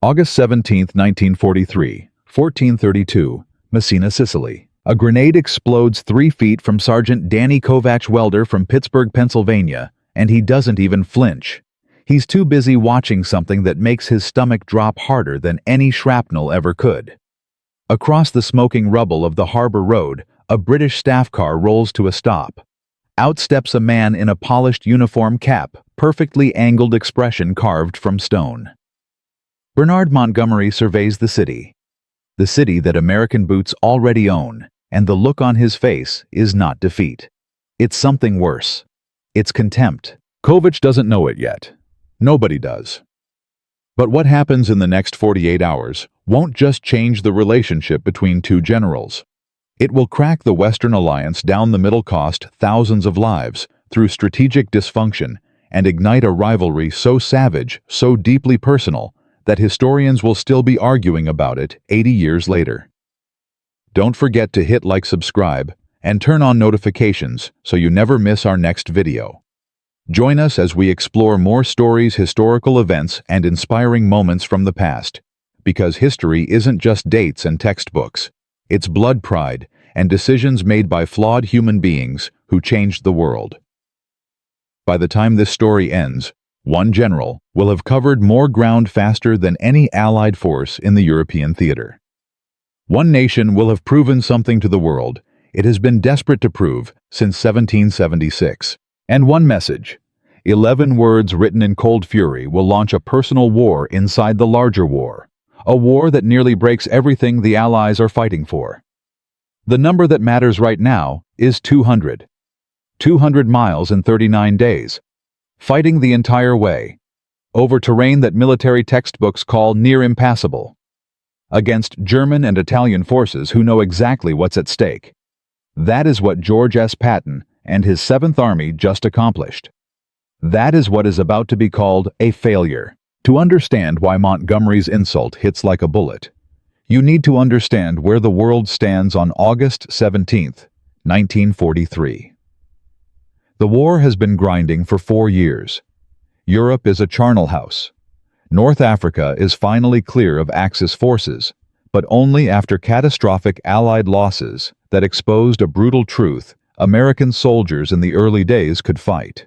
August 17, 1943, 1432, Messina, Sicily. A grenade explodes 3 feet from Sergeant Danny Kovach Welder from Pittsburgh, Pennsylvania, and he doesn't even flinch. He's too busy watching something that makes his stomach drop harder than any shrapnel ever could. Across the smoking rubble of the Harbor Road, a British staff car rolls to a stop. Out steps a man in a polished uniform cap, perfectly angled expression carved from stone. Bernard Montgomery surveys the city that American boots already own, and the look on his face is not defeat. It's something worse. It's contempt. Kovach doesn't know it yet. Nobody does. But what happens in the next 48 hours won't just change the relationship between two generals. It will crack the Western alliance down the middle, cost thousands of lives through strategic dysfunction, and ignite a rivalry so savage, so deeply personal, that historians will still be arguing about it 80 years later. Don't forget to hit like, subscribe, and turn on notifications so you never miss our next video. Join us as we explore more stories, historical events, and inspiring moments from the past, because history isn't just dates and textbooks. It's blood, pride, and decisions made by flawed human beings who changed the world. By the time this story ends, one general will have covered more ground faster than any Allied force in the European theater. One nation will have proven something to the world it has been desperate to prove since 1776. And one message, 11 words written in cold fury, will launch a personal war inside the larger war, a war that nearly breaks everything the Allies are fighting for. The number that matters right now is 200. 200 miles in 39 days, fighting the entire way, over terrain that military textbooks call near impassable, against German and Italian forces who know exactly what's at stake. That is what George S. Patton and his 7th Army just accomplished. That is what is about to be called a failure. To understand why Montgomery's insult hits like a bullet, you need to understand where the world stands on August 17, 1943. The war has been grinding for 4 years. Europe is a charnel house. North Africa is finally clear of Axis forces, but only after catastrophic Allied losses that exposed a brutal truth: American soldiers in the early days could fight.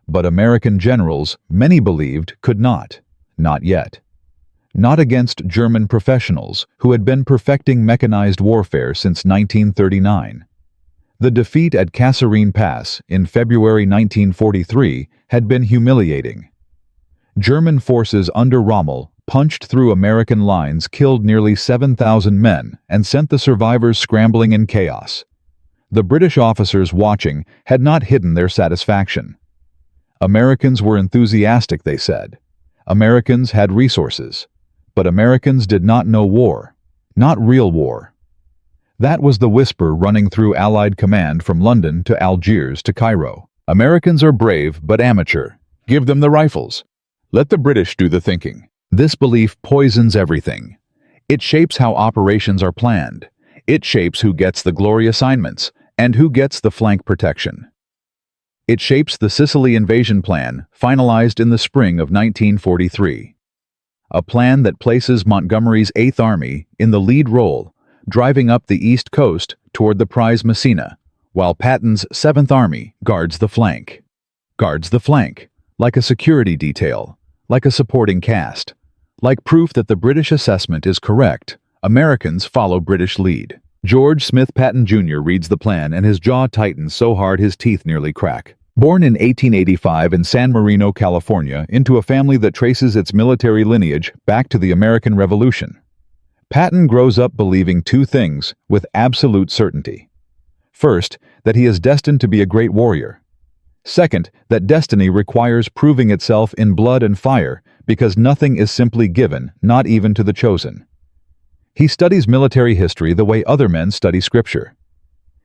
But American generals, many believed, could not. Not yet. Not against German professionals who had been perfecting mechanized warfare since 1939. The defeat at Kasserine Pass in February 1943 had been humiliating. German forces under Rommel punched through American lines, killed nearly 7,000 men, and sent the survivors scrambling in chaos. The British officers watching had not hidden their satisfaction. Americans were enthusiastic, they said. Americans had resources. But Americans did not know war. Not real war. That was the whisper running through Allied command from London to Algiers to Cairo. Americans are brave but amateur. Give them the rifles. Let the British do the thinking. This belief poisons everything. It shapes how operations are planned. It shapes who gets the glory assignments and who gets the flank protection. It shapes the Sicily invasion plan, finalized in the spring of 1943. A plan that places Montgomery's 8th Army in the lead role, driving up the east coast toward the prize Messina, while Patton's 7th Army guards the flank. Guards the flank, like a security detail, like a supporting cast, like proof that the British assessment is correct. Americans follow British lead. George Smith Patton Jr. reads the plan and his jaw tightens so hard his teeth nearly crack. Born in 1885 in San Marino, California, into a family that traces its military lineage back to the American Revolution, Patton grows up believing 2 things with absolute certainty. First, that he is destined to be a great warrior. Second, that destiny requires proving itself in blood and fire, because nothing is simply given, not even to the chosen. He studies military history the way other men study scripture.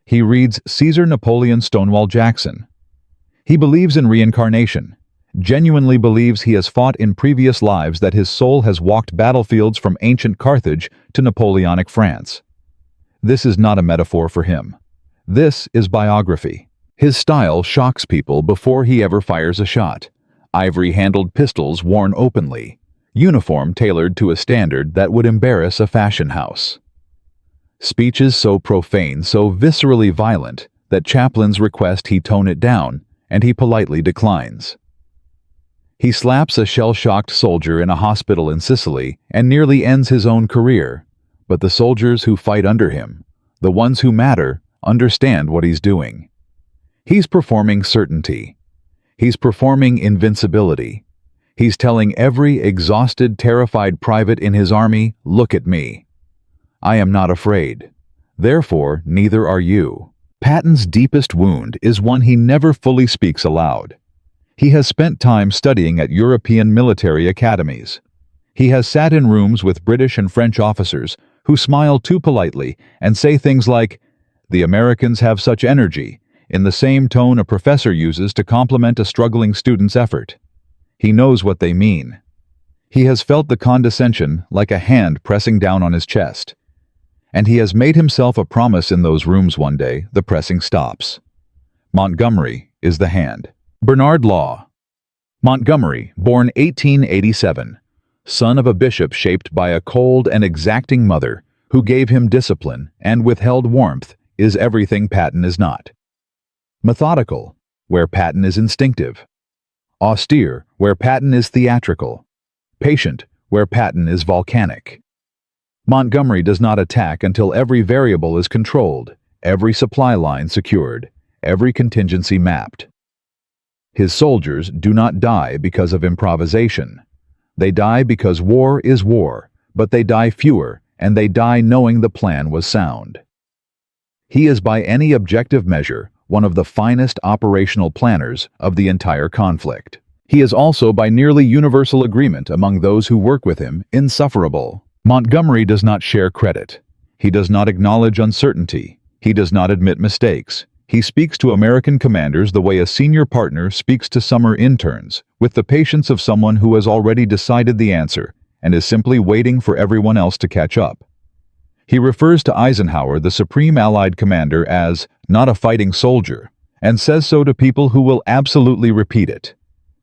He reads Caesar, Napoleon, Stonewall Jackson. He believes in reincarnation, genuinely believes he has fought in previous lives, that his soul has walked battlefields from ancient Carthage to Napoleonic France. This is not a metaphor for him. This is biography. His style shocks people before he ever fires a shot. Ivory-handled pistols worn openly. uniform tailored to a standard that would embarrass a fashion house. Speeches so profane, so viscerally violent, that chaplains request he tone it down, and he politely declines. He slaps a shell-shocked soldier in a hospital in Sicily and nearly ends his own career, but the soldiers who fight under him, the ones who matter, understand what he's doing. He's performing certainty. He's performing invincibility. He's telling every exhausted, terrified private in his army, "Look at me. I am not afraid. Therefore, neither are you." Patton's deepest wound is one he never fully speaks aloud. He has spent time studying at European military academies. He has sat in rooms with British and French officers who smile too politely and say things like, "The Americans have such energy," in the same tone a professor uses to compliment a struggling student's effort. He knows what they mean. He has felt the condescension like a hand pressing down on his chest. And he has made himself a promise in those rooms one day the pressing stops. Montgomery is the hand. Bernard Law Montgomery, born 1887, son of a bishop shaped by a cold and exacting mother who gave him discipline and withheld warmth, is everything Patton is not. Methodical, where Patton is instinctive. Austere, where Patton is theatrical. Patient, where Patton is volcanic. Montgomery does not attack until every variable is controlled, every supply line secured, every contingency mapped. His soldiers do not die because of improvisation. They die because war is war, but they die fewer, and they die knowing the plan was sound. He is by any objective measure one of the finest operational planners of the entire conflict. He is also by nearly universal agreement among those who work with him insufferable. Montgomery does not share credit. He does not acknowledge uncertainty. He does not admit mistakes. He speaks to American commanders the way a senior partner speaks to summer interns, with the patience of someone who has already decided the answer and is simply waiting for everyone else to catch up. He refers to Eisenhower, the Supreme Allied Commander, as not a fighting soldier, and says so to people who will absolutely repeat it.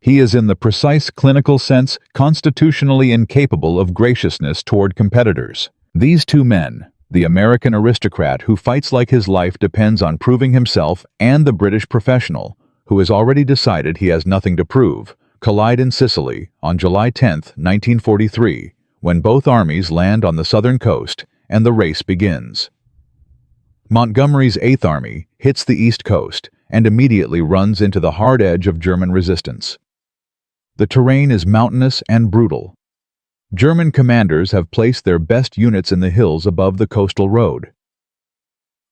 He is in the precise clinical sense constitutionally incapable of graciousness toward competitors. These two men, the American aristocrat who fights like his life depends on proving himself, and the British professional, who has already decided he has nothing to prove, collide in Sicily on July 10, 1943, when both armies land on the southern coast and the race begins. Montgomery's 8th Army hits the east coast and immediately runs into the hard edge of German resistance. The terrain is mountainous and brutal. German commanders have placed their best units in the hills above the coastal road.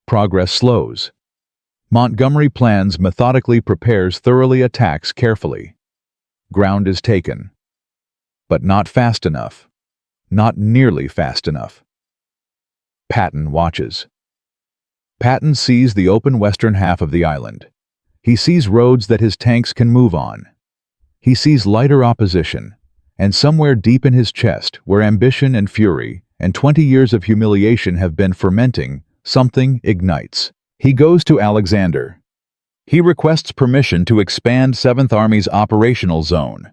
Progress slows. Montgomery plans methodically, prepares thoroughly, attacks carefully. Ground is taken. But not fast enough. Not nearly fast enough. Patton watches. Patton sees the open western half of the island. He sees roads that his tanks can move on. He sees lighter opposition. And somewhere deep in his chest, where ambition and fury and 20 years of humiliation have been fermenting, something ignites. He goes to Alexander. He requests permission to expand 7th Army's operational zone.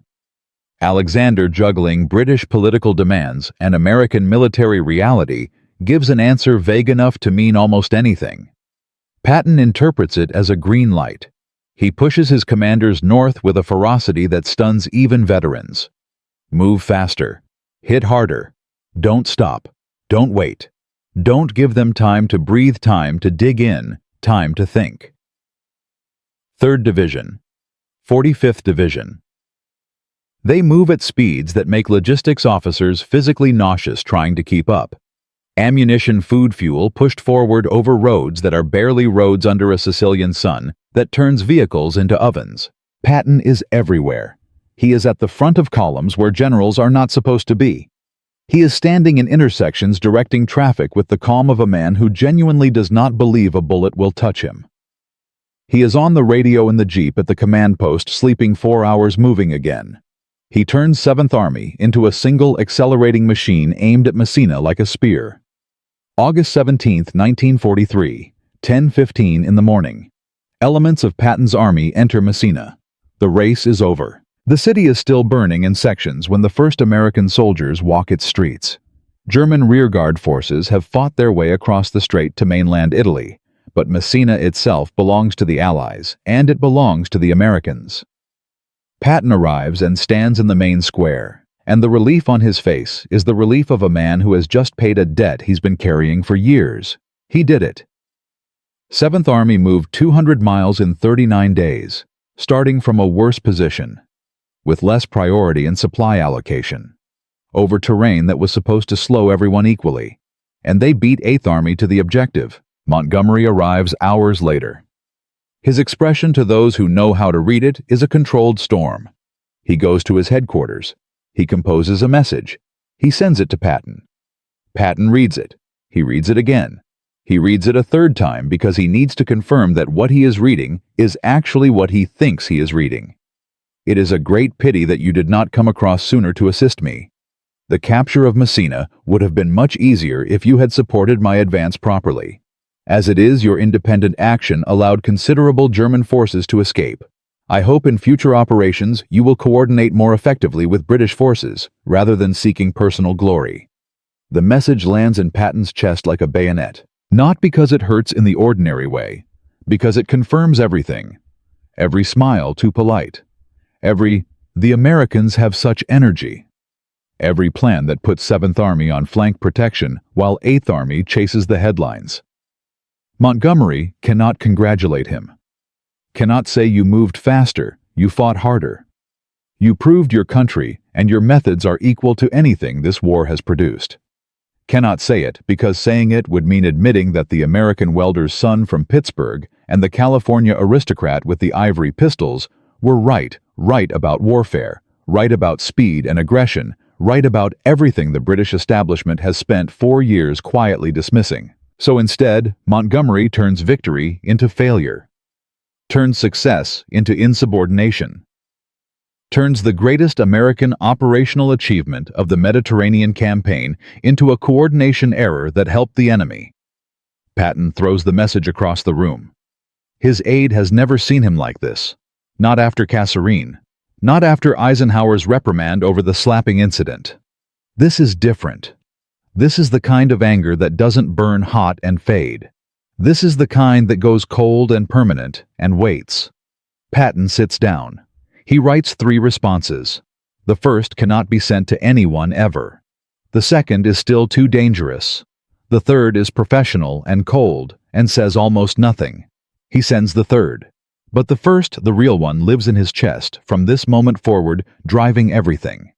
Alexander, juggling British political demands and American military reality, gives an answer vague enough to mean almost anything. Patton interprets it as a green light. He pushes his commanders north with a ferocity that stuns even veterans. Move faster. Hit harder. Don't stop. Don't wait. Don't give them time to breathe, time to dig in, time to think. 3rd Division. 45th Division. They move at speeds that make logistics officers physically nauseous trying to keep up. Ammunition, food, fuel pushed forward over roads that are barely roads under a Sicilian sun that turns vehicles into ovens. Patton is everywhere. He is at the front of columns where generals are not supposed to be. He is standing in intersections directing traffic with the calm of a man who genuinely does not believe a bullet will touch him. He is on the radio in the jeep at the command post, sleeping 4 hours, moving again. He turns 7th Army into a single accelerating machine aimed at Messina like a spear. August 17, 1943, 10:15 in the morning. Elements of Patton's army enter Messina. The race is over. The city is still burning in sections when the first American soldiers walk its streets. German rearguard forces have fought their way across the strait to mainland Italy, but Messina itself belongs to the Allies, and it belongs to the Americans. Patton arrives and stands in the main square, and the relief on his face is the relief of a man who has just paid a debt he's been carrying for years. He did it. 7th Army moved 200 miles in 39 days, starting from a worse position, with less priority and supply allocation, over terrain that was supposed to slow everyone equally, and they beat 8th Army to the objective. Montgomery arrives hours later. His expression to those who know how to read it is a controlled storm. He goes to his headquarters. He composes a message. He sends it to Patton. Patton reads it. He reads it again. He reads it a third time because he needs to confirm that what he is reading is actually what he thinks he is reading. It is a great pity that you did not come across sooner to assist me. The capture of Messina would have been much easier if you had supported my advance properly. As it is, your independent action allowed considerable German forces to escape. I hope in future operations you will coordinate more effectively with British forces, rather than seeking personal glory. The message lands in Patton's chest like a bayonet, not because it hurts in the ordinary way, because it confirms everything. Every smile too polite. The Americans have such energy. Every plan that puts 7th Army on flank protection while 8th Army chases the headlines. Montgomery cannot congratulate him. Cannot say you moved faster, you fought harder. You proved your country, and your methods are equal to anything this war has produced. Cannot say it because saying it would mean admitting that the American welder's son from Pittsburgh and the California aristocrat with the ivory pistols were right about warfare, right about speed and aggression, right about everything the British establishment has spent 4 years quietly dismissing. So instead, Montgomery turns victory into failure, turns success into insubordination, turns the greatest American operational achievement of the Mediterranean campaign into a coordination error that helped the enemy. Patton throws the message across the room. His aide has never seen him like this, not after Kasserine, not after Eisenhower's reprimand over the slapping incident. This is different. This is the kind of anger that doesn't burn hot and fade. This is the kind that goes cold and permanent and waits. Patton sits down. He writes 3 responses. The first cannot be sent to anyone ever. The second is still too dangerous. The third is professional and cold and says almost nothing. He sends the third. But the first, the real one, lives in his chest from this moment forward, driving everything.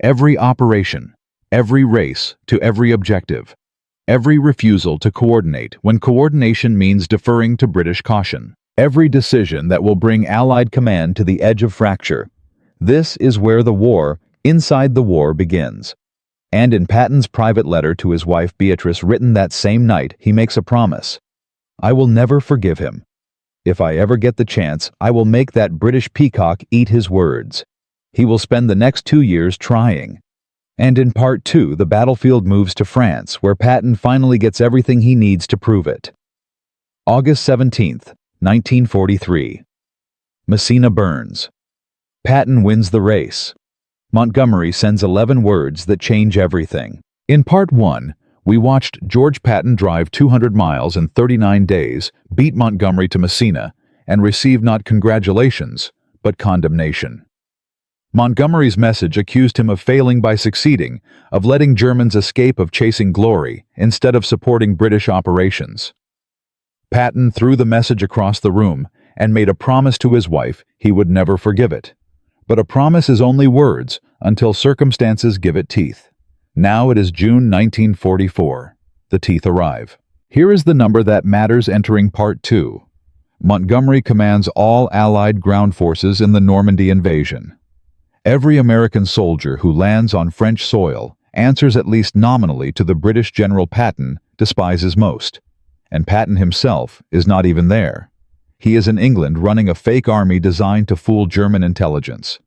Every operation. Every race to every objective, every refusal to coordinate when coordination means deferring to British caution, every decision that will bring Allied command to the edge of fracture. This is where the war, inside the war, begins. And in Patton's private letter to his wife Beatrice written that same night, he makes a promise. I will never forgive him. If I ever get the chance, I will make that British peacock eat his words. He will spend the next 2 years trying. And in Part 2, the battlefield moves to France, where Patton finally gets everything he needs to prove it. August 17th, 1943. Messina burns. Patton wins the race. Montgomery sends 11 words that change everything. In Part 1, we watched George Patton drive 200 miles in 39 days, beat Montgomery to Messina, and receive not congratulations, but condemnation. Montgomery's message accused him of failing by succeeding, of letting Germans escape, of chasing glory, instead of supporting British operations. Patton threw the message across the room and made a promise to his wife he would never forgive it. But a promise is only words until circumstances give it teeth. Now it is June 1944. The teeth arrive. Here is the number that matters entering Part 2. Montgomery commands all Allied ground forces in the Normandy invasion. Every American soldier who lands on French soil answers at least nominally to the British General Patton despises most. And Patton himself is not even there. He is in England running a fake army designed to fool German intelligence.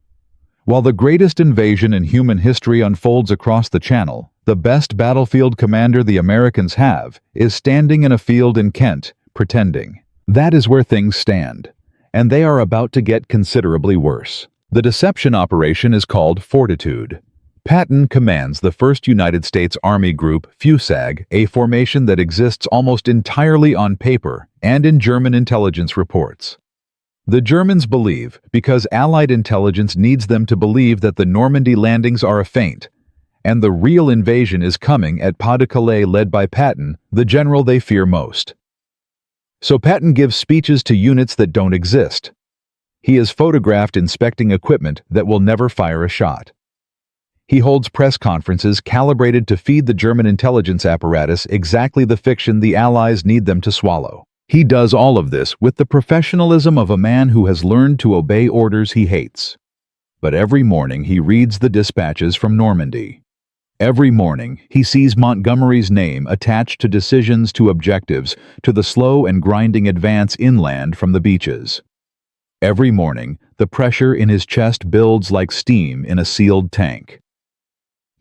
While the greatest invasion in human history unfolds across the Channel, the best battlefield commander the Americans have is standing in a field in Kent, pretending. That is where things stand. And they are about to get considerably worse. The deception operation is called Fortitude. Patton commands the 1st United States Army Group FUSAG, a formation that exists almost entirely on paper and in German intelligence reports. The Germans believe, because Allied intelligence needs them to believe, that the Normandy landings are a feint, and the real invasion is coming at Pas-de-Calais, led by Patton, the general they fear most. So Patton gives speeches to units that don't exist. He is photographed inspecting equipment that will never fire a shot. He holds press conferences calibrated to feed the German intelligence apparatus exactly the fiction the Allies need them to swallow. He does all of this with the professionalism of a man who has learned to obey orders he hates. But every morning he reads the dispatches from Normandy. Every morning he sees Montgomery's name attached to decisions, to objectives, to the slow and grinding advance inland from the beaches. Every morning the pressure in his chest builds like steam in a sealed tank.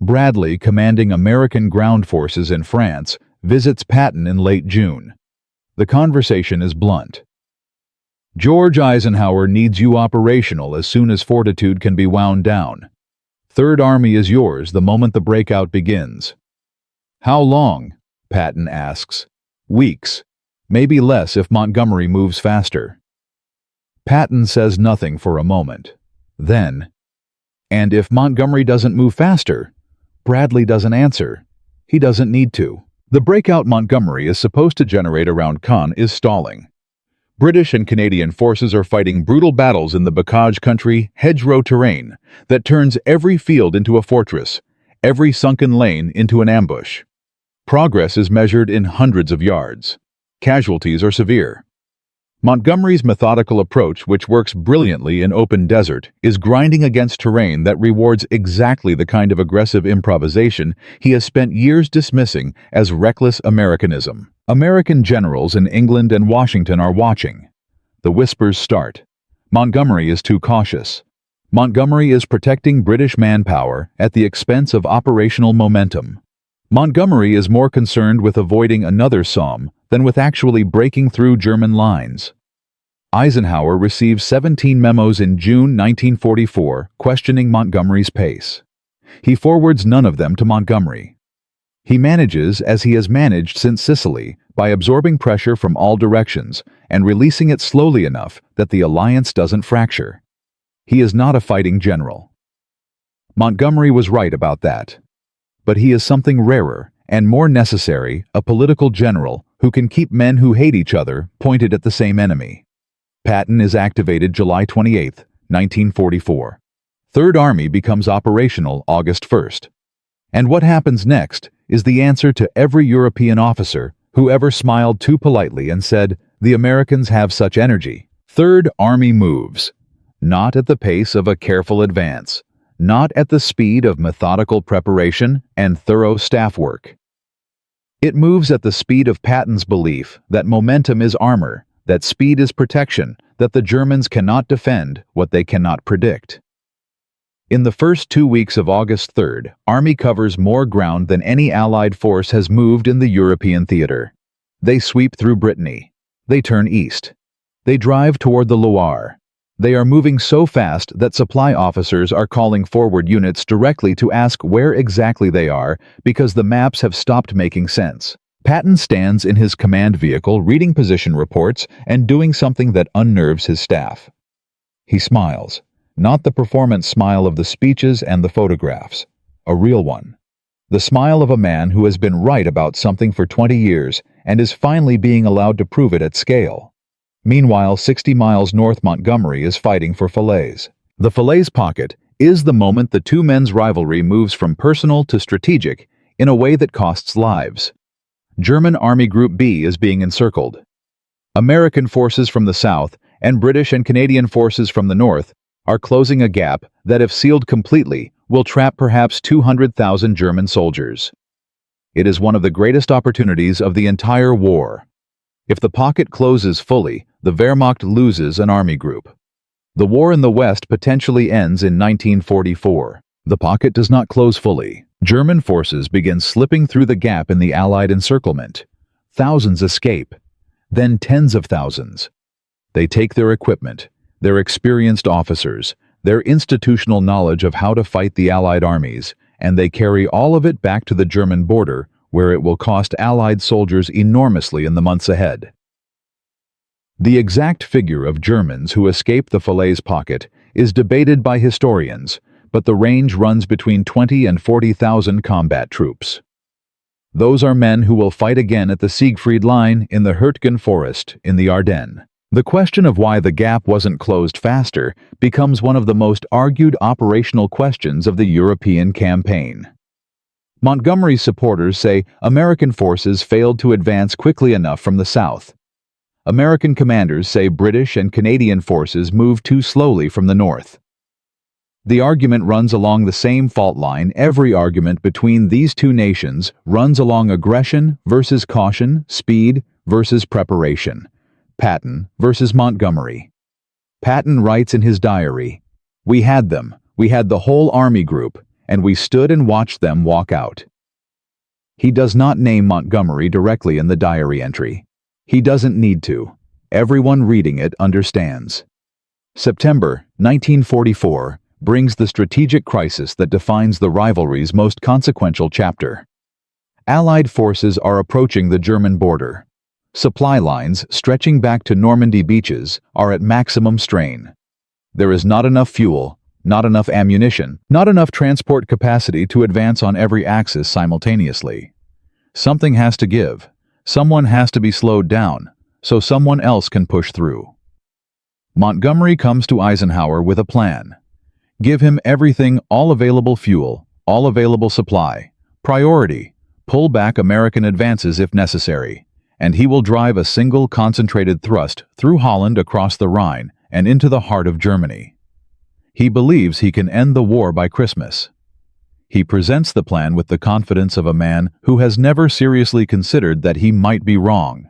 Bradley, commanding American ground forces in France, visits Patton in late June. The conversation is blunt. "George Eisenhower needs you operational as soon as Fortitude can be wound down. 3rd Army is yours the moment the breakout begins." "How long?" Patton asks. "Weeks. Maybe less if Montgomery moves faster." Patton says nothing for a moment. Then, "And if Montgomery doesn't move faster?" Bradley doesn't answer. He doesn't need to. The breakout Montgomery is supposed to generate around Caen is stalling. British and Canadian forces are fighting brutal battles in the bocage country, hedgerow terrain that turns every field into a fortress, every sunken lane into an ambush. Progress is measured in hundreds of yards. Casualties are severe. Montgomery's methodical approach, which works brilliantly in open desert, is grinding against terrain that rewards exactly the kind of aggressive improvisation he has spent years dismissing as reckless Americanism. American generals in England and Washington are watching. The whispers start. Montgomery is too cautious. Montgomery is protecting British manpower at the expense of operational momentum. Montgomery is more concerned with avoiding another Somme than with actually breaking through German lines. Eisenhower receives 17 memos in June 1944 questioning Montgomery's pace. He forwards none of them to Montgomery. He manages as he has managed since Sicily, by absorbing pressure from all directions and releasing it slowly enough that the alliance doesn't fracture. He is not a fighting general. Montgomery was right about that. But he is something rarer and more necessary, a political general who can keep men who hate each other pointed at the same enemy. Patton is activated July 28, 1944. 3rd Army becomes operational August 1st. And what happens next is the answer to every European officer who ever smiled too politely and said, "The Americans have such energy." 3rd Army moves, not at the pace of a careful advance, not at the speed of methodical preparation and thorough staff work. It moves at the speed of Patton's belief that momentum is armor, that speed is protection, that the Germans cannot defend what they cannot predict. In the first 2 weeks of August 3rd, Army covers more ground than any Allied force has moved in the European theater. They sweep through Brittany. They turn east. They drive toward the Loire. They are moving so fast that supply officers are calling forward units directly to ask where exactly they are because the maps have stopped making sense. Patton stands in his command vehicle reading position reports and doing something that unnerves his staff. He smiles, not the performance smile of the speeches and the photographs, a real one. The smile of a man who has been right about something for 20 years and is finally being allowed to prove it at scale. Meanwhile, 60 miles north, Montgomery is fighting for Falaise. The Falaise pocket is the moment the two men's rivalry moves from personal to strategic in a way that costs lives. German Army Group B is being encircled. American forces from the south and British and Canadian forces from the north are closing a gap that, if sealed completely, will trap perhaps 200,000 German soldiers. It is one of the greatest opportunities of the entire war. If the pocket closes fully, the Wehrmacht loses an army group. The war in the West potentially ends in 1944. The pocket does not close fully. German forces begin slipping through the gap in the Allied encirclement. Thousands escape, then tens of thousands. They take their equipment, their experienced officers, their institutional knowledge of how to fight the Allied armies, and they carry all of it back to the German border, where it will cost Allied soldiers enormously in the months ahead. The exact figure of Germans who escaped the Falaise pocket is debated by historians, but the range runs between 20 and 40,000 combat troops. Those are men who will fight again at the Siegfried Line in the Hürtgen Forest in the Ardennes. The question of why the gap wasn't closed faster becomes one of the most argued operational questions of the European campaign. Montgomery's supporters say American forces failed to advance quickly enough from the south. American commanders say British and Canadian forces moved too slowly from the north. The argument runs along the same fault line. Every argument between these two nations runs along aggression versus caution, speed versus preparation. Patton versus Montgomery. Patton writes in his diary, "We had them. We had the whole army group, and we stood and watched them walk out." He does not name Montgomery directly in the diary entry. He doesn't need to. Everyone reading it understands. September 1944 brings the strategic crisis that defines the rivalry's most consequential chapter. Allied forces are approaching the German border. Supply lines stretching back to Normandy beaches are at maximum strain. There is not enough fuel, not enough ammunition, not enough transport capacity to advance on every axis simultaneously. Something has to give. Someone has to be slowed down, so someone else can push through. Montgomery comes to Eisenhower with a plan. Give him everything, all available fuel, all available supply. Priority, pull back American advances if necessary, and he will drive a single concentrated thrust through Holland across the Rhine and into the heart of Germany. He believes he can end the war by Christmas. He presents the plan with the confidence of a man who has never seriously considered that he might be wrong.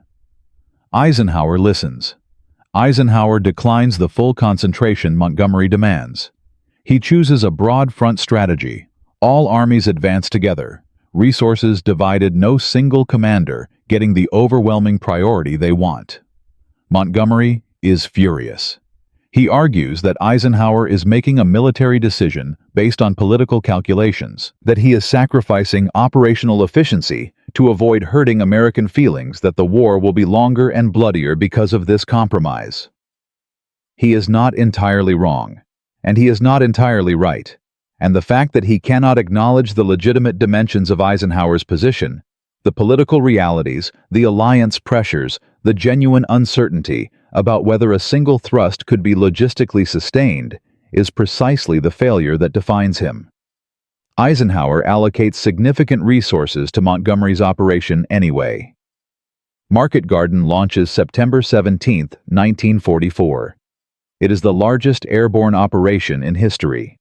Eisenhower listens. Eisenhower declines the full concentration Montgomery demands. He chooses a broad front strategy. All armies advance together. Resources divided, no single commander getting the overwhelming priority they want. Montgomery is furious. He argues that Eisenhower is making a military decision based on political calculations, that he is sacrificing operational efficiency to avoid hurting American feelings that the war will be longer and bloodier because of this compromise. He is not entirely wrong, and he is not entirely right, and the fact that he cannot acknowledge the legitimate dimensions of Eisenhower's position, the political realities, the alliance pressures, the genuine uncertainty about whether a single thrust could be logistically sustained, is precisely the failure that defines him. Eisenhower allocates significant resources to Montgomery's operation anyway. Market Garden launches September 17, 1944. It is the largest airborne operation in history.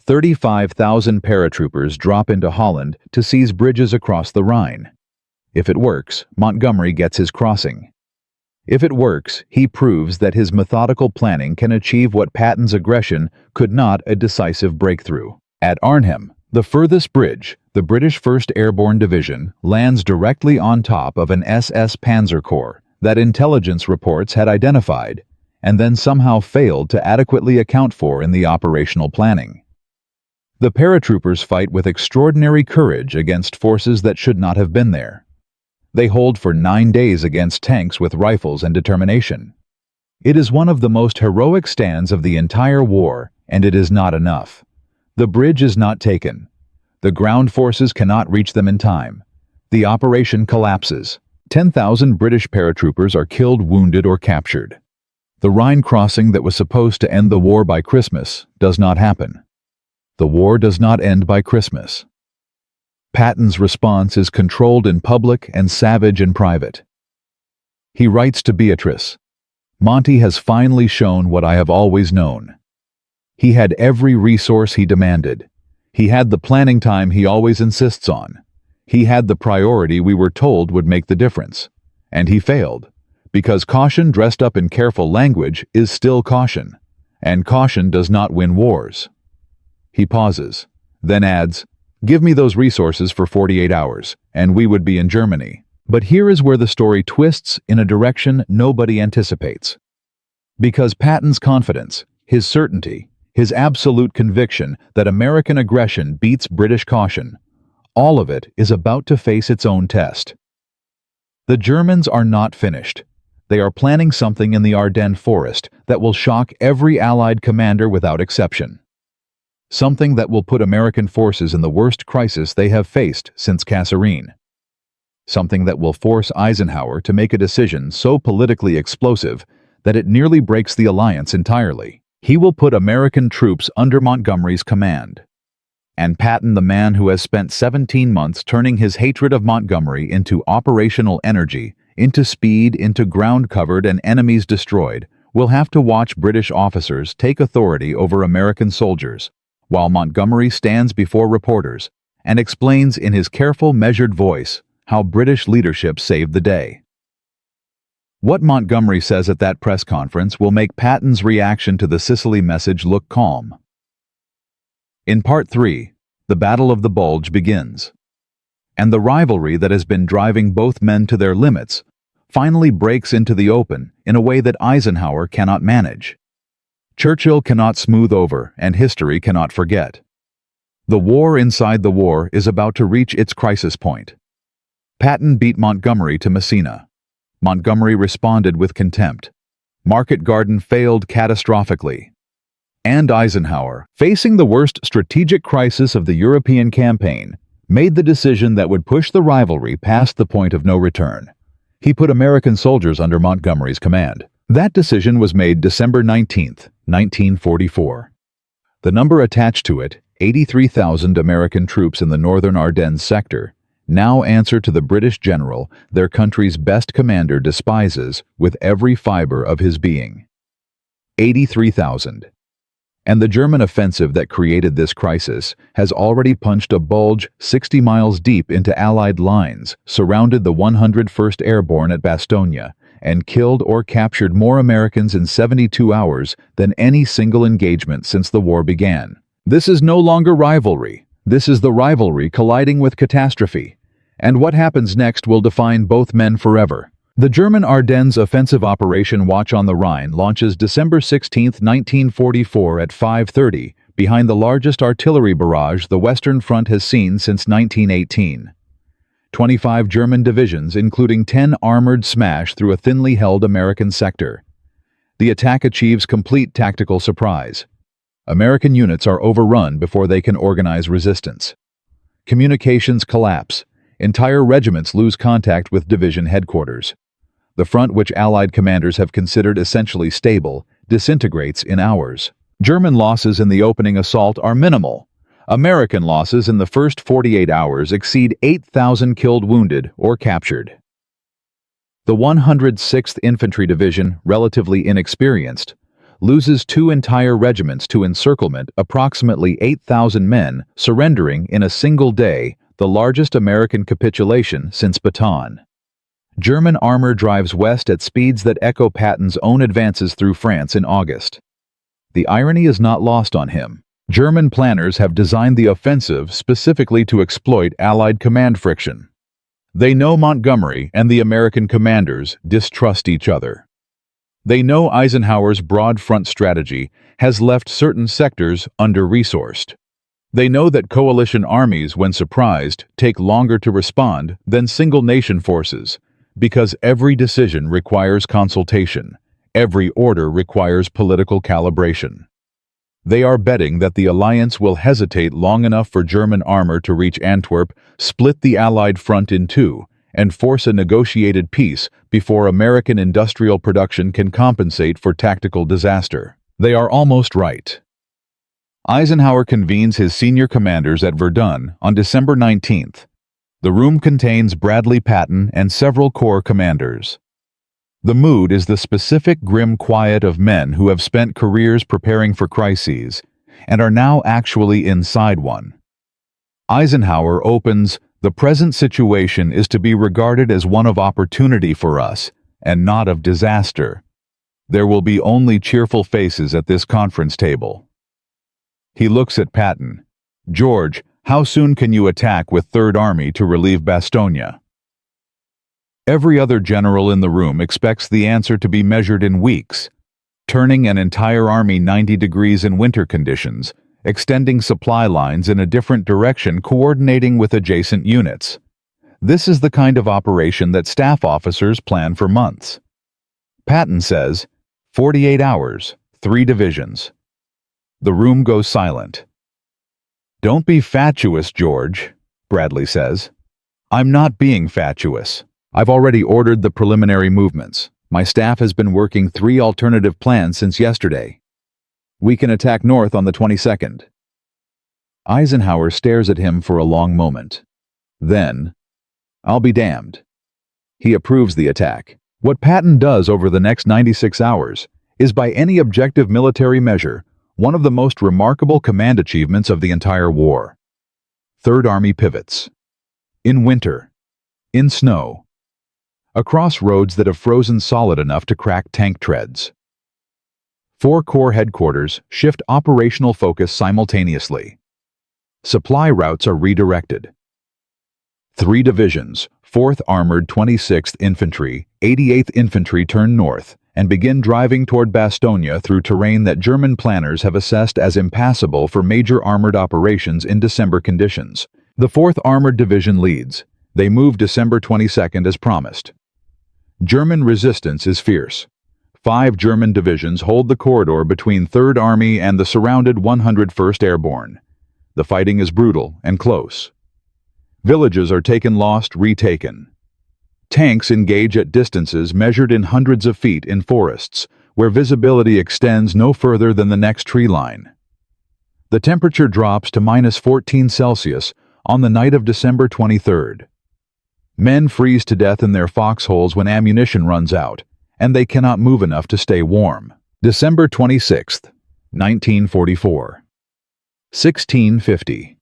35,000 paratroopers drop into Holland to seize bridges across the Rhine. If it works, Montgomery gets his crossing. If it works, he proves that his methodical planning can achieve what Patton's aggression could not: a decisive breakthrough. At Arnhem, the furthest bridge, the British 1st Airborne Division lands directly on top of an SS Panzer Corps that intelligence reports had identified, and then somehow failed to adequately account for in the operational planning. The paratroopers fight with extraordinary courage against forces that should not have been there. They hold for 9 days against tanks with rifles and determination. It is one of the most heroic stands of the entire war, and it is not enough. The bridge is not taken. The ground forces cannot reach them in time. The operation collapses. 10,000 British paratroopers are killed, wounded, or captured. The Rhine crossing that was supposed to end the war by Christmas does not happen. The war does not end by Christmas. Patton's response is controlled in public and savage in private. He writes to Beatrice, "Monty has finally shown what I have always known. He had every resource he demanded. He had the planning time he always insists on. He had the priority we were told would make the difference. And he failed, because caution dressed up in careful language is still caution, and caution does not win wars." He pauses, then adds, "Give me those resources for 48 hours, and we would be in Germany." But here is where the story twists in a direction nobody anticipates. Because Patton's confidence, his certainty, his absolute conviction that American aggression beats British caution. All of it is about to face its own test. The Germans are not finished. They are planning something in the Ardennes forest that will shock every Allied commander without exception. Something that will put American forces in the worst crisis they have faced since Kasserine. Something that will force Eisenhower to make a decision so politically explosive that it nearly breaks the alliance entirely. He will put American troops under Montgomery's command. And Patton, the man who has spent 17 months turning his hatred of Montgomery into operational energy, into speed, into ground covered and enemies destroyed, will have to watch British officers take authority over American soldiers, while Montgomery stands before reporters and explains in his careful, measured voice how British leadership saved the day. What Montgomery says at that press conference will make Patton's reaction to the Sicily message look calm. In Part 3, the Battle of the Bulge begins, and the rivalry that has been driving both men to their limits finally breaks into the open in a way that Eisenhower cannot manage. Churchill cannot smooth over, and history cannot forget. The war inside the war is about to reach its crisis point. Patton beat Montgomery to Messina. Montgomery responded with contempt. Market Garden failed catastrophically. And Eisenhower, facing the worst strategic crisis of the European campaign, made the decision that would push the rivalry past the point of no return. He put American soldiers under Montgomery's command. That decision was made December 19, 1944. The number attached to it, 83,000 American troops in the northern Ardennes sector, now answer to the British general their country's best commander despises with every fiber of his being. 83,000. And the German offensive that created this crisis has already punched a bulge 60 miles deep into Allied lines, surrounded the 101st Airborne at Bastogne, and killed or captured more Americans in 72 hours than any single engagement since the war began. This is no longer rivalry. This is the rivalry colliding with catastrophe. And what happens next will define both men forever. The German Ardennes Offensive Operation Watch on the Rhine launches December 16, 1944 at 5:30 behind the largest artillery barrage the Western Front has seen since 1918. 25 German divisions, including 10 armored, smash through a thinly held American sector. The attack achieves complete tactical surprise. American units are overrun before they can organize resistance. Communications collapse. Entire regiments lose contact with division headquarters. The front, which Allied commanders have considered essentially stable, disintegrates in hours. German losses in the opening assault are minimal. American losses in the first 48 hours exceed 8,000 killed, wounded, or captured. The 106th Infantry Division, relatively inexperienced, loses 2 entire regiments to encirclement, approximately 8,000 men surrendering in a single day, the largest American capitulation since Patton. German armor drives west at speeds that echo Patton's own advances through France in August. The irony is not lost on him. German planners have designed the offensive specifically to exploit Allied command friction. They know Montgomery and the American commanders distrust each other. They know Eisenhower's broad front strategy has left certain sectors under-resourced. They know that coalition armies, when surprised, take longer to respond than single-nation forces, because every decision requires consultation, every order requires political calibration. They are betting that the alliance will hesitate long enough for German armor to reach Antwerp, split the Allied front in two, and force a negotiated peace before American industrial production can compensate for tactical disaster. They are almost right. Eisenhower convenes his senior commanders at Verdun on December 19th. The room contains Bradley Patton and several corps commanders. The mood is the specific grim quiet of men who have spent careers preparing for crises and are now actually inside one. Eisenhower opens, "The present situation is to be regarded as one of opportunity for us, and not of disaster. There will be only cheerful faces at this conference table." He looks at Patton. "George, how soon can you attack with Third Army to relieve Bastogne?" Every other general in the room expects the answer to be measured in weeks. turning an entire army 90 degrees in winter conditions, extending supply lines in a different direction, coordinating with adjacent units. This is the kind of operation that staff officers plan for months. Patton says, 48 hours, 3 divisions. The room goes silent. "Don't be fatuous, George," Bradley says. "I'm not being fatuous. I've already ordered the preliminary movements. My staff has been working 3 alternative plans since yesterday. We can attack north on the 22nd. Eisenhower stares at him for a long moment. Then, "I'll be damned." He approves the attack. What Patton does over the next 96 hours is, by any objective military measure, one of the most remarkable command achievements of the entire war. Third Army pivots. In winter. In snow. Across roads that have frozen solid enough to crack tank treads. 4 Corps headquarters shift operational focus simultaneously. Supply routes are redirected. 3 divisions, 4th Armored 26th Infantry, 88th Infantry turn north and begin driving toward Bastogne through terrain that German planners have assessed as impassable for major armored operations in December conditions. The 4th Armored Division leads. They move December 22nd as promised. German resistance is fierce. 5 German divisions hold the corridor between 3rd Army and the surrounded 101st Airborne. The fighting is brutal and close. Villages are taken, lost, retaken. Tanks engage at distances measured in hundreds of feet in forests, where visibility extends no further than the next tree line. The temperature drops to -14 Celsius on the night of December 23rd. Men freeze to death in their foxholes when ammunition runs out, and they cannot move enough to stay warm. December 26th, 1944. 1650.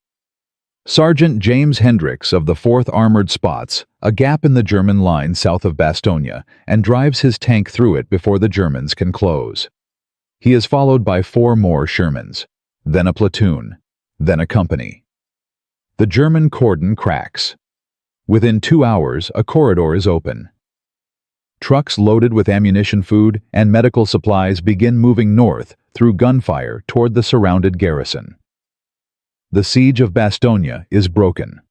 Sergeant James Hendricks of the 4th Armored spots a gap in the German line south of Bastogne and drives his tank through it before the Germans can close. He is followed by 4 more Shermans, then a platoon, then a company. The German cordon cracks. Within 2 hours, a corridor is open. Trucks loaded with ammunition, food, and medical supplies begin moving north through gunfire toward the surrounded garrison. The siege of Bastogne is broken.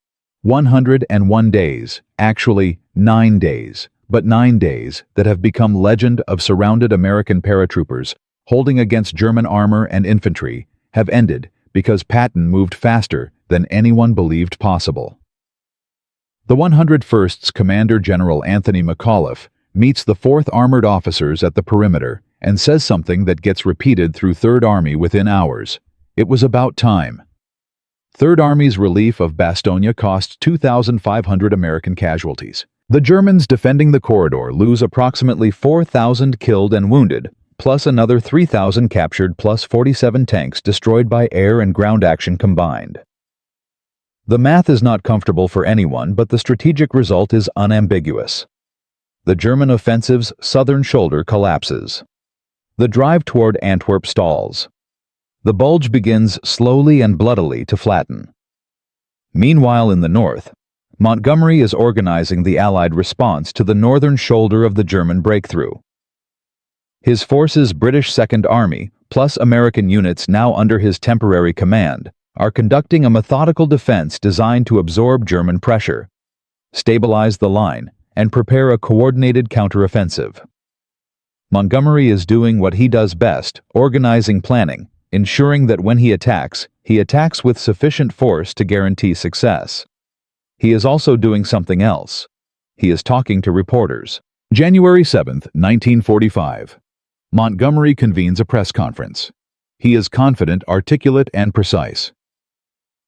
101 days, actually 9 days, but 9 days that have become legend of surrounded American paratroopers holding against German armor and infantry, have ended because Patton moved faster than anyone believed possible. The 101st's Commander General Anthony McAuliffe meets the 4th Armored officers at the perimeter and says something that gets repeated through 3rd Army within hours. It was about time. 3rd Army's relief of Bastogne cost 2,500 American casualties. The Germans defending the corridor lose approximately 4,000 killed and wounded, plus another 3,000 captured, plus 47 tanks destroyed by air and ground action combined. The math is not comfortable for anyone, but the strategic result is unambiguous. The German offensive's southern shoulder collapses. The drive toward Antwerp stalls. The bulge begins slowly and bloodily to flatten. Meanwhile, in the north, Montgomery is organizing the Allied response to the northern shoulder of the German breakthrough. His forces, British Second Army, plus American units now under his temporary command, are conducting a methodical defense designed to absorb German pressure, stabilize the line, and prepare a coordinated counteroffensive. Montgomery is doing what he does best, organizing planning, ensuring that when he attacks with sufficient force to guarantee success. He is also doing something else. He is talking to reporters. January 7, 1945. Montgomery convenes a press conference. He is confident, articulate, and precise.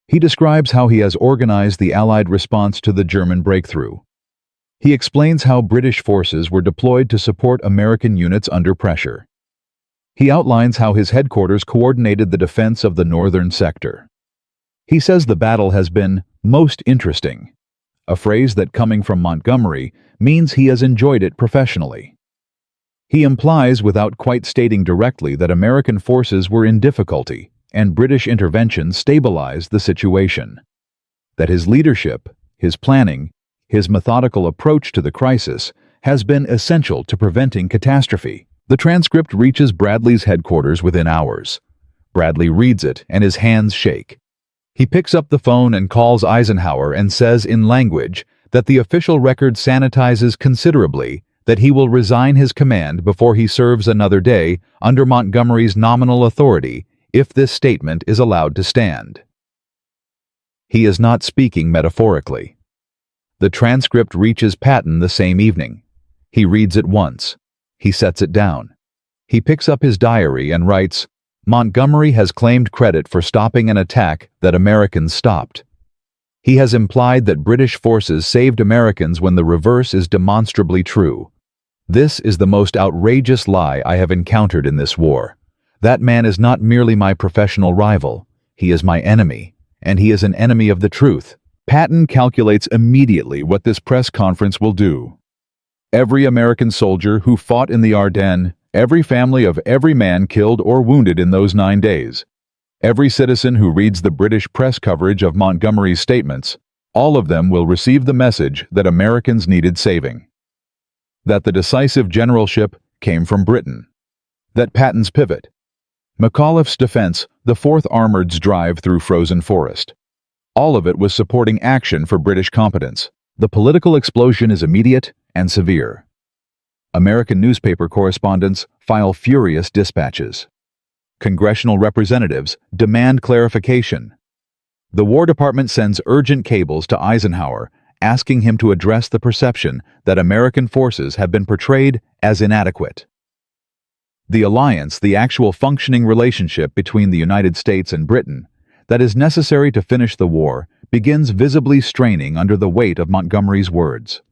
He describes how he has organized the Allied response to the German breakthrough. He explains how British forces were deployed to support American units under pressure. He outlines how his headquarters coordinated the defense of the northern sector. He says the battle has been most interesting, a phrase that, coming from Montgomery, means he has enjoyed it professionally. He implies, without quite stating directly, that American forces were in difficulty and British intervention stabilized the situation. That his leadership, his planning, his methodical approach to the crisis has been essential to preventing catastrophe. The transcript reaches Bradley's headquarters within hours. Bradley reads it and his hands shake. He picks up the phone and calls Eisenhower and says in language that the official record sanitizes considerably that he will resign his command before he serves another day under Montgomery's nominal authority if this statement is allowed to stand. He is not speaking metaphorically. The transcript reaches Patton the same evening. He reads it once. He sets it down. He picks up his diary and writes, "Montgomery has claimed credit for stopping an attack that Americans stopped. He has implied that British forces saved Americans when the reverse is demonstrably true. This is the most outrageous lie I have encountered in this war. That man is not merely my professional rival. He is my enemy, and he is an enemy of the truth." Patton calculates immediately what this press conference will do. Every American soldier who fought in the Ardennes, every family of every man killed or wounded in those 9 days, every citizen who reads the British press coverage of Montgomery's statements, all of them will receive the message that Americans needed saving. That the decisive generalship came from Britain. That Patton's pivot, McAuliffe's defense, the 4th Armored's drive through frozen forest, all of it was supporting action for British competence. The political explosion is immediate and severe. American newspaper correspondents file furious dispatches. Congressional representatives demand clarification. The War Department sends urgent cables to Eisenhower asking him to address the perception that American forces have been portrayed as inadequate. The alliance, the actual functioning relationship between the United States and Britain, that is necessary to finish the war, begins visibly straining under the weight of Montgomery's words.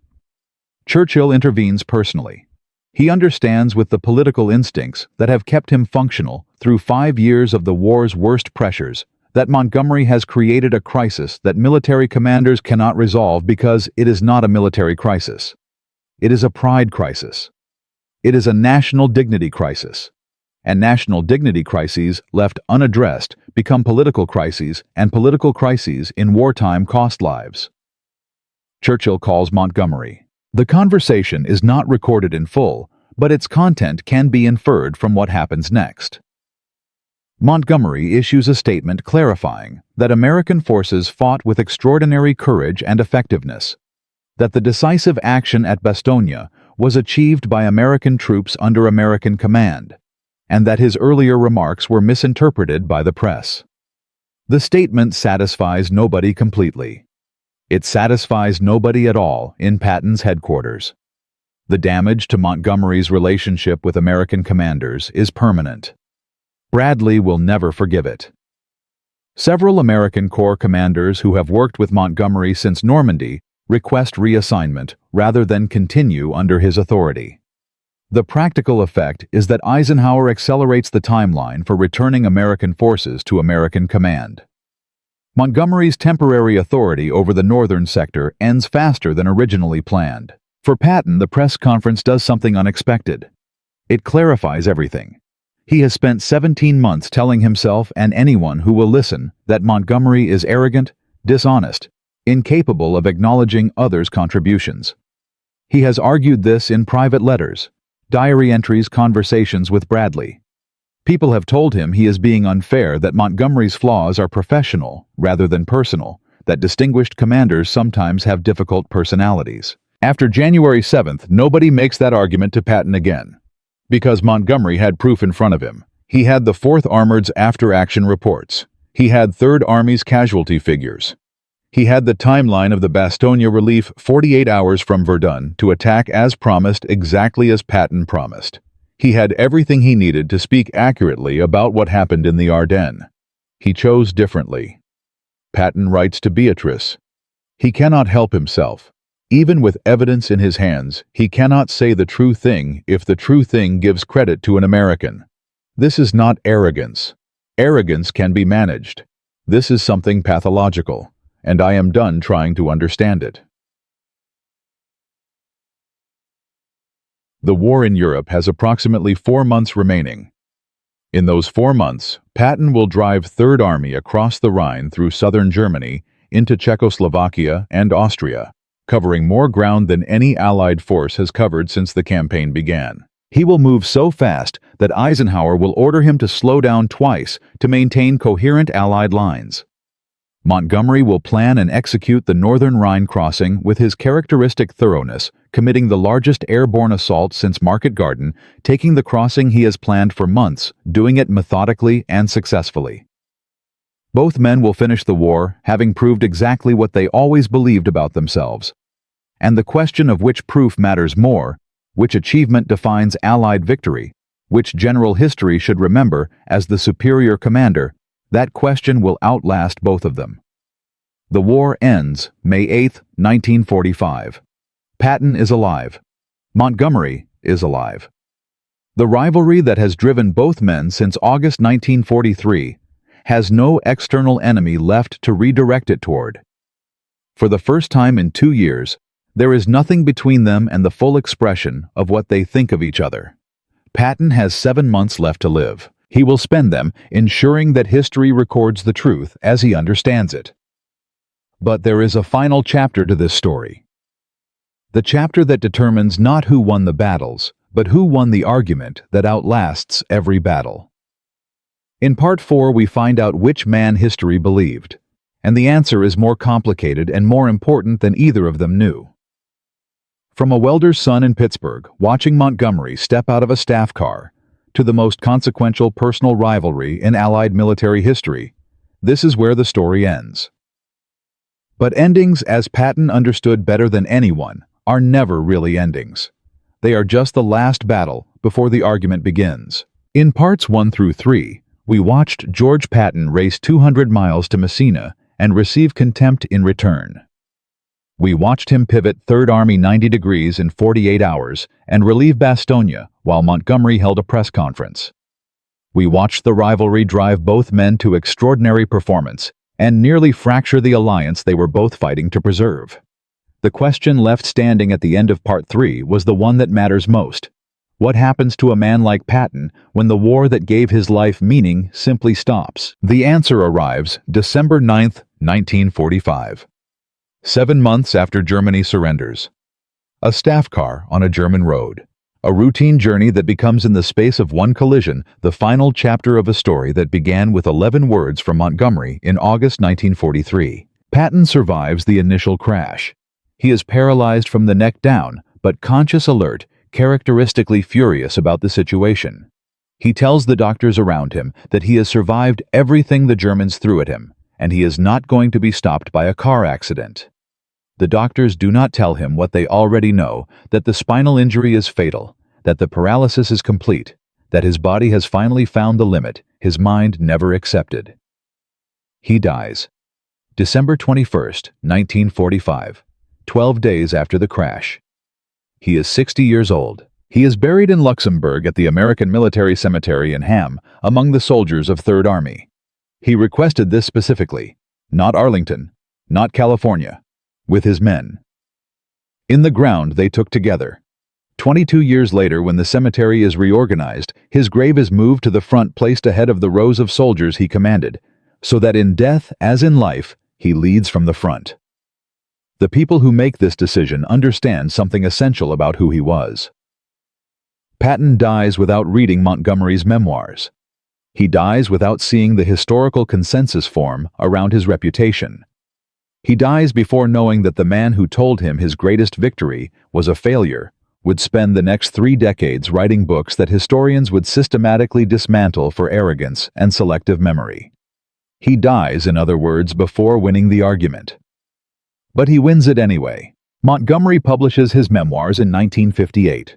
Churchill intervenes personally. He understands with the political instincts that have kept him functional through 5 years of the war's worst pressures that Montgomery has created a crisis that military commanders cannot resolve because it is not a military crisis. It is a pride crisis. It is a national dignity crisis. And national dignity crises left unaddressed become political crises, and political crises in wartime cost lives. Churchill calls Montgomery. The conversation is not recorded in full, but its content can be inferred from what happens next. Montgomery issues a statement clarifying that American forces fought with extraordinary courage and effectiveness, that the decisive action at Bastogne was achieved by American troops under American command, and that his earlier remarks were misinterpreted by the press. The statement satisfies nobody completely. It satisfies nobody at all in Patton's headquarters. The damage to Montgomery's relationship with American commanders is permanent. Bradley will never forgive it. Several American Corps commanders who have worked with Montgomery since Normandy request reassignment rather than continue under his authority. The practical effect is that Eisenhower accelerates the timeline for returning American forces to American command. Montgomery's temporary authority over the northern sector ends faster than originally planned. For Patton, the press conference does something unexpected. It clarifies everything. He has spent 17 months telling himself and anyone who will listen that Montgomery is arrogant, dishonest, incapable of acknowledging others' contributions. He has argued this in private letters, diary entries, conversations with Bradley. People have told him he is being unfair, that Montgomery's flaws are professional rather than personal, that distinguished commanders sometimes have difficult personalities. After January 7th, nobody makes that argument to Patton again, because Montgomery had proof in front of him. He had the 4th Armored's after-action reports. He had 3rd Army's casualty figures. He had the timeline of the Bastogne relief 48 hours from Verdun to attack as promised, exactly as Patton promised. He had everything he needed to speak accurately about what happened in the Ardennes. He chose differently. Patton writes to Beatrice, "He cannot help himself. Even with evidence in his hands, he cannot say the true thing if the true thing gives credit to an American. This is not arrogance. Arrogance can be managed. This is something pathological, and I am done trying to understand it." The war in Europe has approximately 4 months remaining. In those 4 months, Patton will drive 3rd Army across the Rhine through southern Germany into Czechoslovakia and Austria, covering more ground than any Allied force has covered since the campaign began. He will move so fast that Eisenhower will order him to slow down twice to maintain coherent Allied lines. Montgomery will plan and execute the Northern Rhine crossing with his characteristic thoroughness, committing the largest airborne assault since Market Garden, taking the crossing he has planned for months, doing it methodically and successfully. Both men will finish the war having proved exactly what they always believed about themselves. And the question of which proof matters more, which achievement defines Allied victory, which general history should remember as the superior commander, that question will outlast both of them. The war ends May 8, 1945. Patton is alive. Montgomery is alive. The rivalry that has driven both men since August 1943 has no external enemy left to redirect it toward. For the first time in 2 years, there is nothing between them and the full expression of what they think of each other. Patton has 7 months left to live. He will spend them ensuring that history records the truth as he understands it. But there is a final chapter to this story. The chapter that determines not who won the battles, but who won the argument that outlasts every battle. In Part 4, we find out which man history believed, and the answer is more complicated and more important than either of them knew. From a welder's son in Pittsburgh, watching Montgomery step out of a staff car, to the most consequential personal rivalry in Allied military history, this is where the story ends. But endings, as Patton understood better than anyone, are never really endings. They are just the last battle before the argument begins. In Parts 1 through 3, we watched George Patton race 200 miles to Messina and receive contempt in return. We watched him pivot Third Army 90 degrees in 48 hours and relieve Bastogne while Montgomery held a press conference. We watched the rivalry drive both men to extraordinary performance and nearly fracture the alliance they were both fighting to preserve. The question left standing at the end of Part 3 was the one that matters most. What happens to a man like Patton when the war that gave his life meaning simply stops? The answer arrives December 9, 1945. 7 months after Germany surrenders. A staff car on a German road. A routine journey that becomes in the space of one collision the final chapter of a story that began with 11 words from Montgomery in August 1943. Patton survives the initial crash. He is paralyzed from the neck down, but conscious alert, characteristically furious about the situation. He tells the doctors around him that he has survived everything the Germans threw at him, and he is not going to be stopped by a car accident. The doctors do not tell him what they already know, that the spinal injury is fatal, that the paralysis is complete, that his body has finally found the limit his mind never accepted. He dies. December 21st, 1945, 12 days after the crash. He is 60 years old. He is buried in Luxembourg at the American Military Cemetery in Ham, among the soldiers of Third Army. He requested this specifically, not Arlington, not California, with his men. In the ground they took together. 22 years later, when the cemetery is reorganized, his grave is moved to the front, placed ahead of the rows of soldiers he commanded, so that in death as in life, he leads from the front. The people who make this decision understand something essential about who he was. Patton dies without reading Montgomery's memoirs. He dies without seeing the historical consensus form around his reputation. He dies before knowing that the man who told him his greatest victory was a failure would spend the next 3 decades writing books that historians would systematically dismantle for arrogance and selective memory. He dies, in other words, before winning the argument. But he wins it anyway. Montgomery publishes his memoirs in 1958.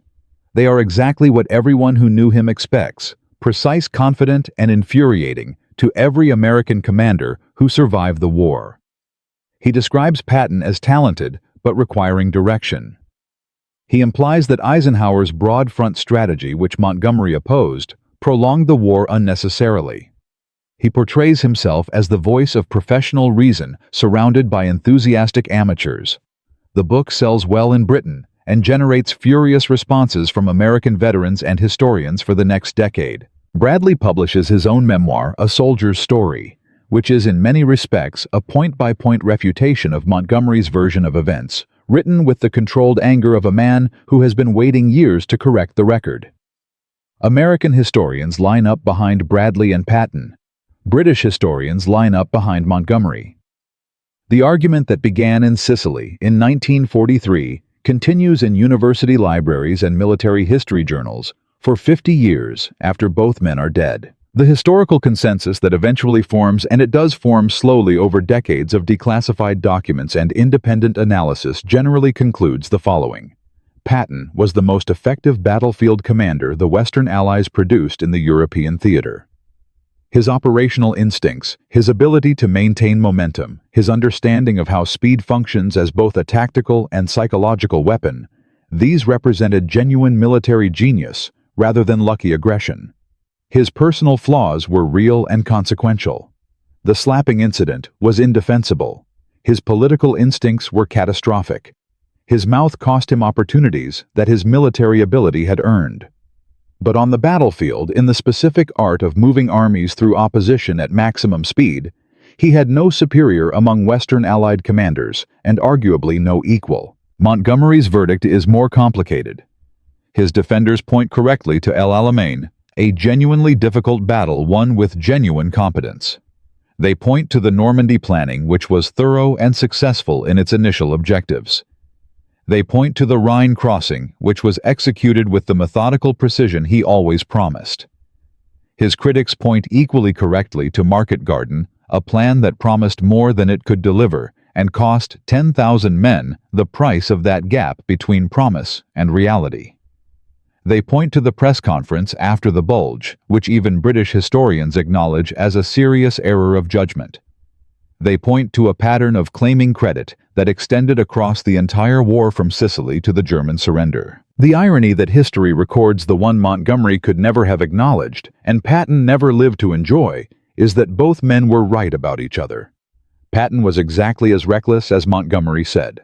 They are exactly what everyone who knew him expects, precise, confident, and infuriating to every American commander who survived the war. He describes Patton as talented, but requiring direction. He implies that Eisenhower's broad front strategy, which Montgomery opposed, prolonged the war unnecessarily. He portrays himself as the voice of professional reason surrounded by enthusiastic amateurs. The book sells well in Britain and generates furious responses from American veterans and historians for the next decade. Bradley publishes his own memoir, A Soldier's Story, which is in many respects a point-by-point refutation of Montgomery's version of events, written with the controlled anger of a man who has been waiting years to correct the record. American historians line up behind Bradley and Patton. British historians line up behind Montgomery. The argument that began in Sicily in 1943 continues in university libraries and military history journals for 50 years after both men are dead. The historical consensus that eventually forms, and it does form slowly over decades of declassified documents and independent analysis, generally concludes the following. Patton was the most effective battlefield commander the Western Allies produced in the European theater. His operational instincts, his ability to maintain momentum, his understanding of how speed functions as both a tactical and psychological weapon, these represented genuine military genius rather than lucky aggression. His personal flaws were real and consequential. The slapping incident was indefensible. His political instincts were catastrophic. His mouth cost him opportunities that his military ability had earned. But on the battlefield, in the specific art of moving armies through opposition at maximum speed, he had no superior among Western Allied commanders, and arguably no equal. Montgomery's verdict is more complicated. His defenders point correctly to El Alamein, a genuinely difficult battle won with genuine competence. They point to the Normandy planning, which was thorough and successful in its initial objectives. They point to the Rhine crossing, which was executed with the methodical precision he always promised. His critics point equally correctly to Market Garden, a plan that promised more than it could deliver and cost 10,000 men the price of that gap between promise and reality. They point to the press conference after the Bulge, which even British historians acknowledge as a serious error of judgment. They point to a pattern of claiming credit that extended across the entire war from Sicily to the German surrender. The irony that history records the one Montgomery could never have acknowledged, and Patton never lived to enjoy, is that both men were right about each other. Patton was exactly as reckless as Montgomery said.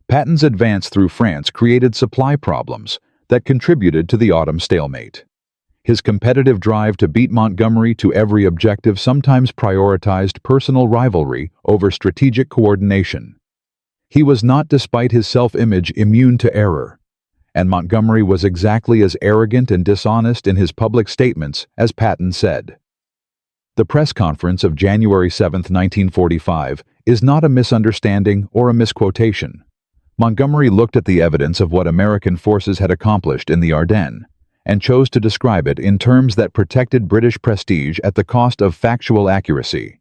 Patton's advance through France created supply problems that contributed to the autumn stalemate. His competitive drive to beat Montgomery to every objective sometimes prioritized personal rivalry over strategic coordination. He was not, despite his self-image, immune to error, and Montgomery was exactly as arrogant and dishonest in his public statements as Patton said. The press conference of January 7, 1945, is not a misunderstanding or a misquotation. Montgomery looked at the evidence of what American forces had accomplished in the Ardennes, and chose to describe it in terms that protected British prestige at the cost of factual accuracy.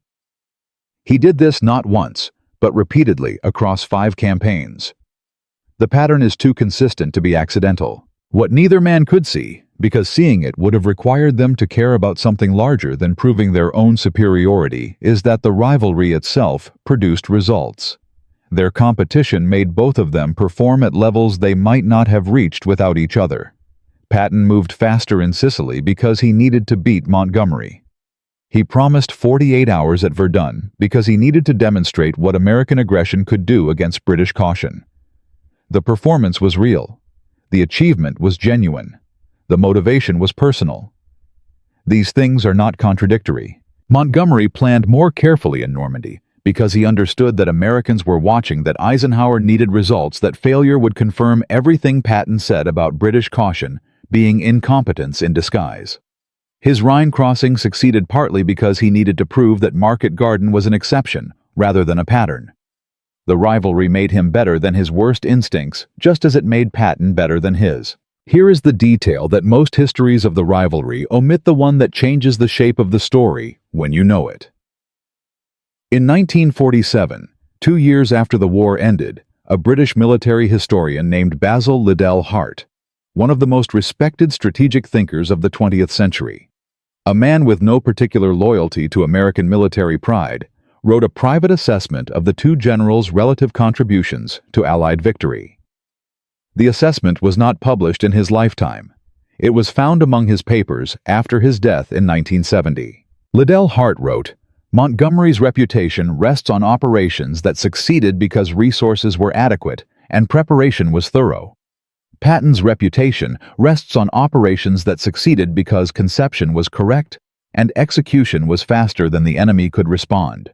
He did this not once, but repeatedly across 5 campaigns. The pattern is too consistent to be accidental. What neither man could see, because seeing it would have required them to care about something larger than proving their own superiority, is that the rivalry itself produced results. Their competition made both of them perform at levels they might not have reached without each other. Patton moved faster in Sicily because he needed to beat Montgomery. He promised 48 hours at Verdun because he needed to demonstrate what American aggression could do against British caution. The performance was real. The achievement was genuine. The motivation was personal. These things are not contradictory. Montgomery planned more carefully in Normandy because he understood that Americans were watching, that Eisenhower needed results, that failure would confirm everything Patton said about British caution being incompetence in disguise. His Rhine crossing succeeded partly because he needed to prove that Market Garden was an exception rather than a pattern. The rivalry made him better than his worst instincts, just as it made Patton better than his. Here is the detail that most histories of the rivalry omit, the one that changes the shape of the story when you know it. In 1947, 2 years after the war ended, a British military historian named Basil Liddell Hart, one of the most respected strategic thinkers of the 20th century, a man with no particular loyalty to American military pride, wrote a private assessment of the two generals' relative contributions to Allied victory. The assessment was not published in his lifetime. It was found among his papers after his death in 1970. Liddell Hart wrote, "Montgomery's reputation rests on operations that succeeded because resources were adequate and preparation was thorough. Patton's reputation rests on operations that succeeded because conception was correct and execution was faster than the enemy could respond.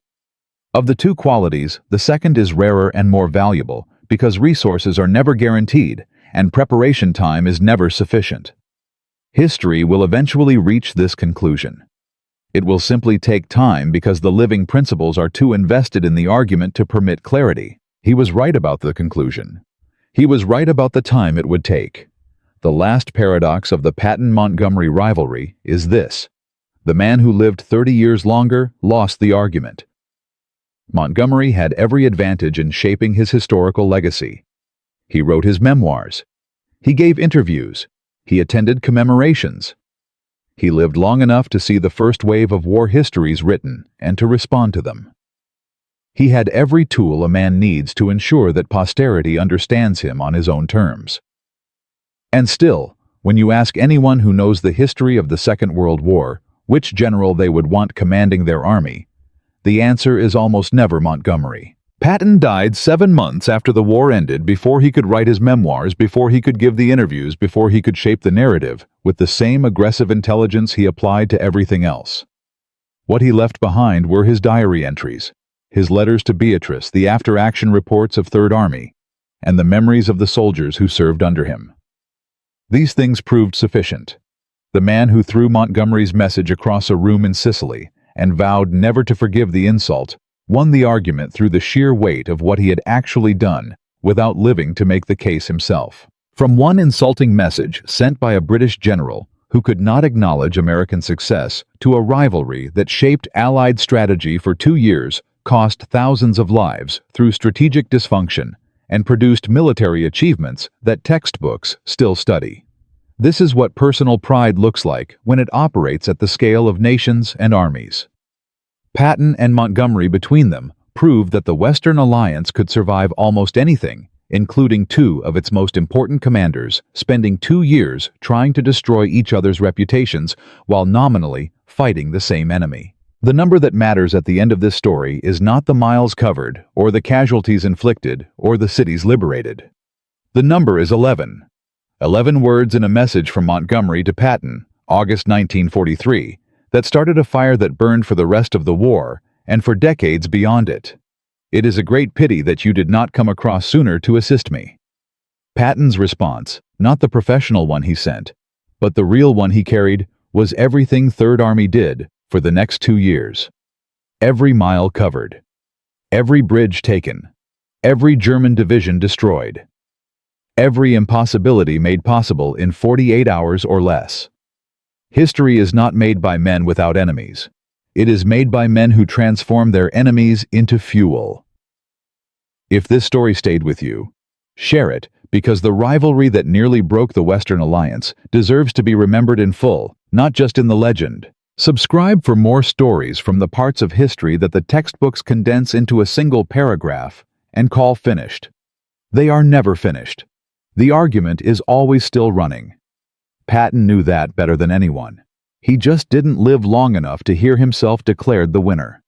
Of the two qualities, the second is rarer and more valuable because resources are never guaranteed and preparation time is never sufficient. History will eventually reach this conclusion. It will simply take time because the living principles are too invested in the argument to permit clarity. He was right about the conclusion. He was right about the time it would take. The last paradox of the Patton-Montgomery rivalry is this: the man who lived 30 years longer lost the argument. Montgomery had every advantage in shaping his historical legacy. He wrote his memoirs. He gave interviews. He attended commemorations. He lived long enough to see the first wave of war histories written and to respond to them. He had every tool a man needs to ensure that posterity understands him on his own terms. And still, when you ask anyone who knows the history of the Second World War which general they would want commanding their army, the answer is almost never Montgomery. Patton died 7 months after the war ended, before he could write his memoirs, before he could give the interviews, before he could shape the narrative, with the same aggressive intelligence he applied to everything else. What he left behind were his diary entries, his letters to Beatrice, the after-action reports of Third Army, and the memories of the soldiers who served under him. These things proved sufficient. The man who threw Montgomery's message across a room in Sicily and vowed never to forgive the insult won the argument through the sheer weight of what he had actually done without living to make the case himself. From one insulting message sent by a British general who could not acknowledge American success to a rivalry that shaped Allied strategy for 2 years, cost thousands of lives through strategic dysfunction, and produced military achievements that textbooks still study. This is what personal pride looks like when it operates at the scale of nations and armies. Patton and Montgomery between them proved that the Western Alliance could survive almost anything, including 2 of its most important commanders spending 2 years trying to destroy each other's reputations while nominally fighting the same enemy. The number that matters at the end of this story is not the miles covered, or the casualties inflicted, or the cities liberated. The number is 11. 11 words in a message from Montgomery to Patton, August 1943, that started a fire that burned for the rest of the war and for decades beyond it. It is a great pity that you did not come across sooner to assist me. Patton's response, not the professional one he sent, but the real one he carried, was everything Third Army did for the next 2 years. Every mile covered. Every bridge taken. Every German division destroyed. Every impossibility made possible in 48 hours or less. History is not made by men without enemies. It is made by men who transform their enemies into fuel. If this story stayed with you, share it, because the rivalry that nearly broke the Western Alliance deserves to be remembered in full, not just in the legend. Subscribe for more stories from the parts of history that the textbooks condense into a single paragraph and call finished. They are never finished. The argument is always still running. Patton knew that better than anyone. He just didn't live long enough to hear himself declared the winner.